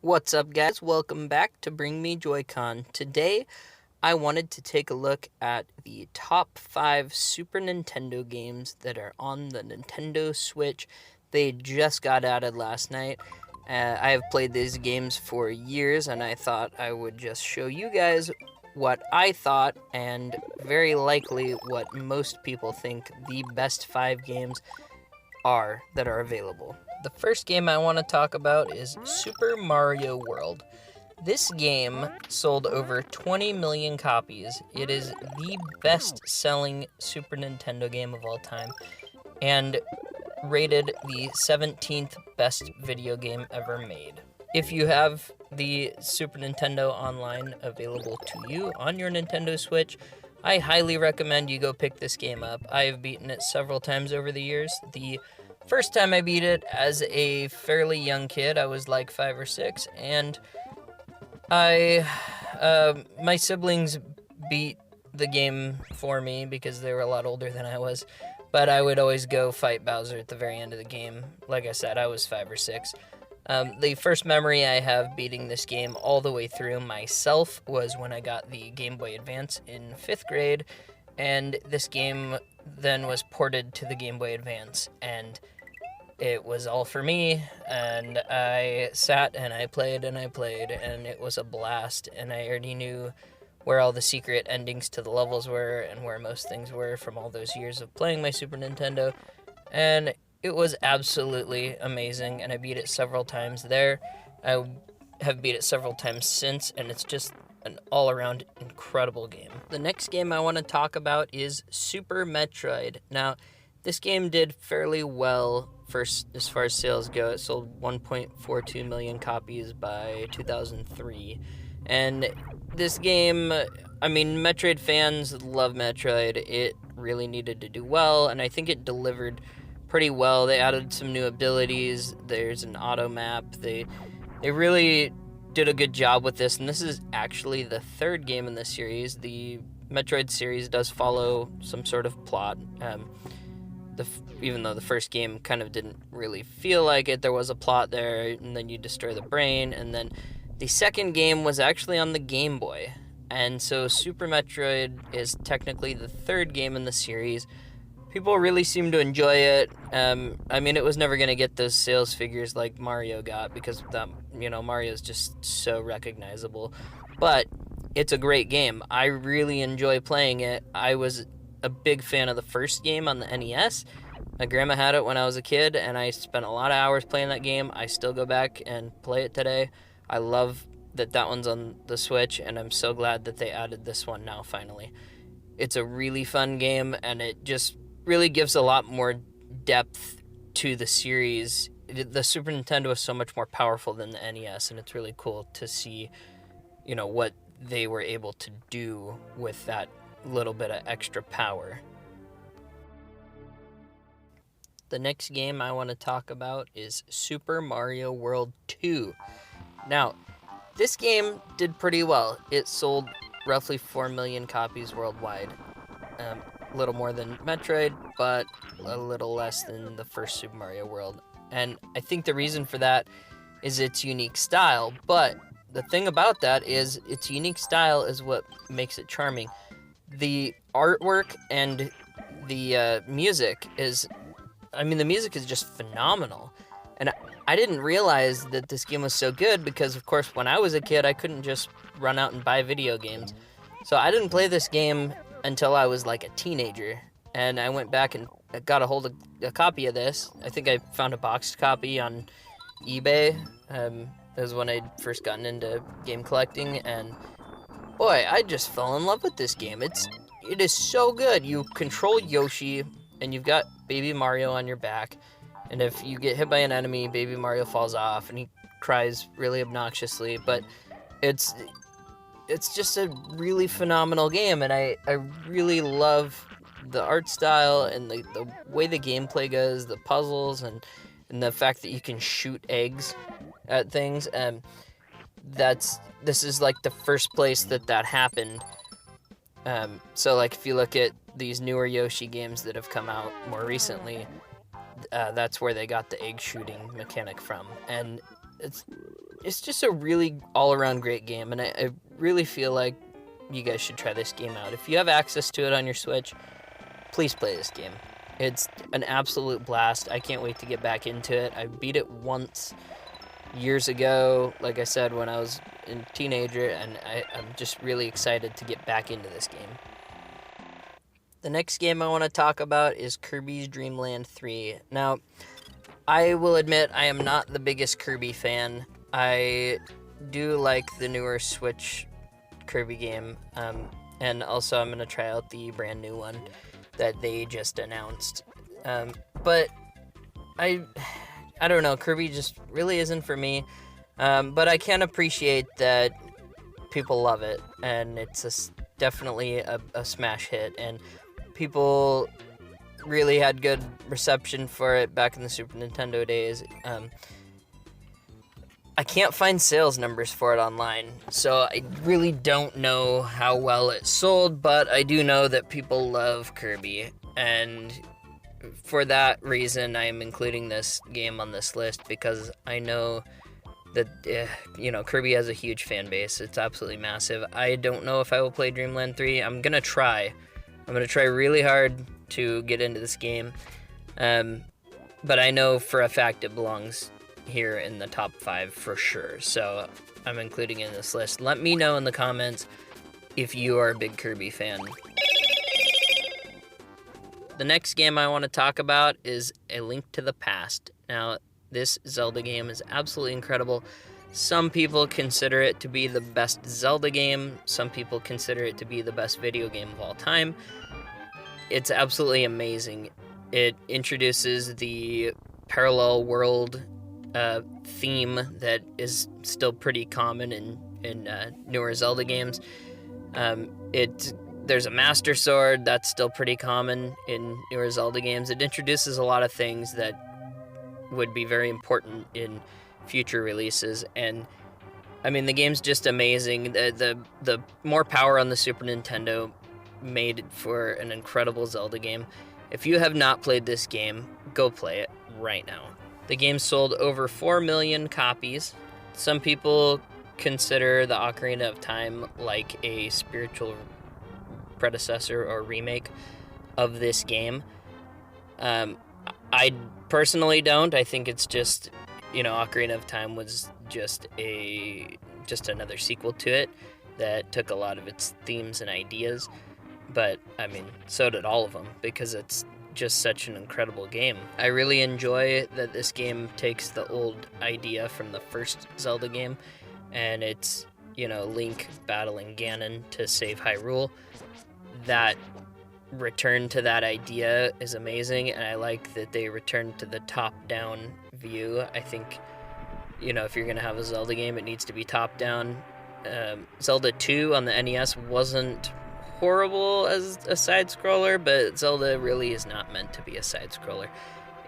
What's up, guys? Welcome back to Bring Me Joy-Con. Today, I wanted to take a look at the top 5 Super Nintendo games that are on the Nintendo Switch. They just got added last night. I have played these games for years, and I thought I would just show you guys what I thought, and very likely what most people think the best 5 games are that are available. The first game I want to talk about is Super Mario World. This game sold over 20 million copies. It is the best-selling Super Nintendo game of all time, and rated the 17th best video game ever made. If you have the Super Nintendo Online available to you on your Nintendo Switch, I highly recommend you go pick this game up. I have beaten it several times over the years. The first time I beat it as a fairly young kid, I was like 5 or 6, and my siblings beat the game for me because they were a lot older than I was, but I would always go fight Bowser at the very end of the game. Like I said, I was 5 or 6. The first memory I have beating this game all the way through myself was when I got the Game Boy Advance in 5th grade, and this game then was ported to the Game Boy Advance, and it was all for me, and I sat and I played, and it was a blast, and I already knew where all the secret endings to the levels were and where most things were from all those years of playing my Super Nintendo, and it was absolutely amazing, and I beat it several times there. I have beat it several times since, and it's just an all-around incredible game. The next game I want to talk about is Super Metroid. Now, this game did fairly well as far as sales go. It sold 1.42 million copies by 2003. And this game, I mean, Metroid fans love Metroid. It really needed to do well, and I think it delivered pretty well. They added some new abilities. There's an auto map. They really did a good job with this, and this is actually the 3rd game in the series. The Metroid series does follow some sort of plot. Even though the first game kind of didn't really feel like it, there was a plot there, and then you destroy the brain, and then the second game was actually on the Game Boy, and so Super Metroid is technically the 3rd game in the series. People really seem to enjoy it. I mean, it was never going to get those sales figures like Mario got, because Mario's just so recognizable, but it's a great game. I really enjoy playing it. I was a big fan of the first game on the NES. My grandma had it when I was a kid, and I spent a lot of hours playing that game. I still go back and play it today. I love that one's on the Switch, and I'm so glad that they added this one now, finally. It's a really fun game, and it just really gives a lot more depth to the series. The Super Nintendo is so much more powerful than the NES, and it's really cool to see, what they were able to do with that little bit of extra power. The next game I want to talk about is Super Mario World 2. Now, this game did pretty well. It sold roughly 4 million copies worldwide. A little more than Metroid, but a little less than the first Super Mario World. And I think the reason for that is its unique style, but the thing about that is its unique style is what makes it charming. The artwork and the music is, the music is just phenomenal. And I didn't realize that this game was so good because, of course, when I was a kid, I couldn't just run out and buy video games. So I didn't play this game until I was like a teenager. And I went back and got a hold of a copy of this. I think I found a boxed copy on eBay. That was when I'd first gotten into game collecting, and boy, I just fell in love with this game. It is so good. You control Yoshi, and you've got Baby Mario on your back, and if you get hit by an enemy, Baby Mario falls off, and he cries really obnoxiously, but it's just a really phenomenal game, and I really love the art style and the way the gameplay goes, the puzzles, and the fact that you can shoot eggs at things. This is like the first place that happened. So like if you look at these newer Yoshi games that have come out more recently, that's where they got the egg shooting mechanic from, and it's it's just a really all-around great game, and I really feel like you guys should try this game out. If you have access to it on your Switch, please play this game. It's an absolute blast. I can't wait to get back into it. I beat it once years ago, like I said, when I was a teenager, and I'm just really excited to get back into this game. The next game I want to talk about is Kirby's Dreamland 3. Now, I will admit I am not the biggest Kirby fan. I do like the newer Switch Kirby game, and also I'm going to try out the brand new one that they just announced. But I don't know, Kirby just really isn't for me. But I can appreciate that people love it, and it's definitely a smash hit, and people really had good reception for it back in the Super Nintendo days. I can't find sales numbers for it online, so I really don't know how well it sold, but I do know that people love Kirby, and for that reason, I am including this game on this list, because I know that, Kirby has a huge fan base. It's absolutely massive. I don't know if I will play Dreamland 3. I'm going to try. I'm going to try really hard to get into this game, but I know for a fact it belongs here in the top 5 for sure, so I'm including it in this list. Let me know in the comments if you are a big Kirby fan. The next game I want to talk about is A Link to the Past. Now, this Zelda game is absolutely incredible. Some people consider it to be the best Zelda game. Some people consider it to be the best video game of all time. It's absolutely amazing. It introduces the parallel world theme that is still pretty common in newer Zelda games. There's a Master Sword that's still pretty common in newer Zelda games. It introduces a lot of things that would be very important in future releases, and I mean, the game's just amazing. The more power on the Super Nintendo made it for an incredible Zelda game. If you have not played this game, go play it right now. The game sold over 4 million copies. Some people consider the Ocarina of Time like a spiritual predecessor or remake of this game. I personally don't. I think it's just, Ocarina of Time was just another sequel to it that took a lot of its themes and ideas. But, I mean, so did all of them, because it's just such an incredible game. I really enjoy that this game takes the old idea from the first Zelda game, and it's, Link battling Ganon to save Hyrule. That return to that idea is amazing, and I like that they returned to the top-down view. I think, if you're going to have a Zelda game, it needs to be top-down. Zelda 2 on the NES wasn't horrible as a side-scroller, but Zelda really is not meant to be a side-scroller.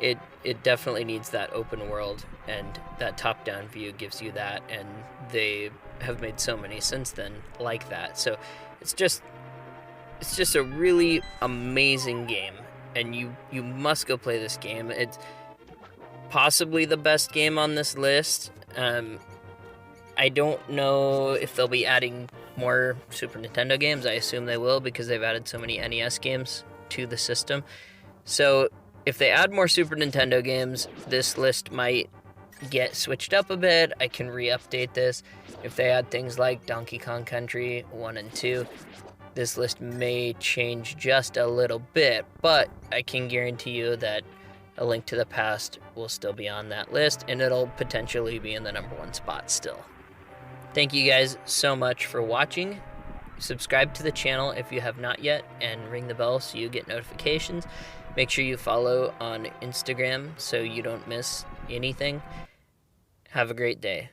It definitely needs that open world, and that top-down view gives you that, and they have made so many since then like that. So it's just a really amazing game, and you must go play this game. It's possibly the best game on this list. I don't know if they'll be adding more Super Nintendo games. I assume they will, because they've added so many NES games to the system. So if they add more Super Nintendo games, this list might get switched up a bit. I can re-update this. If they add things like Donkey Kong Country 1 and 2, this list may change just a little bit, but I can guarantee you that A Link to the Past will still be on that list, and it'll potentially be in the number 1 spot still. Thank you guys so much for watching. Subscribe to the channel if you have not yet, and ring the bell so you get notifications. Make sure you follow on Instagram so you don't miss anything. Have a great day.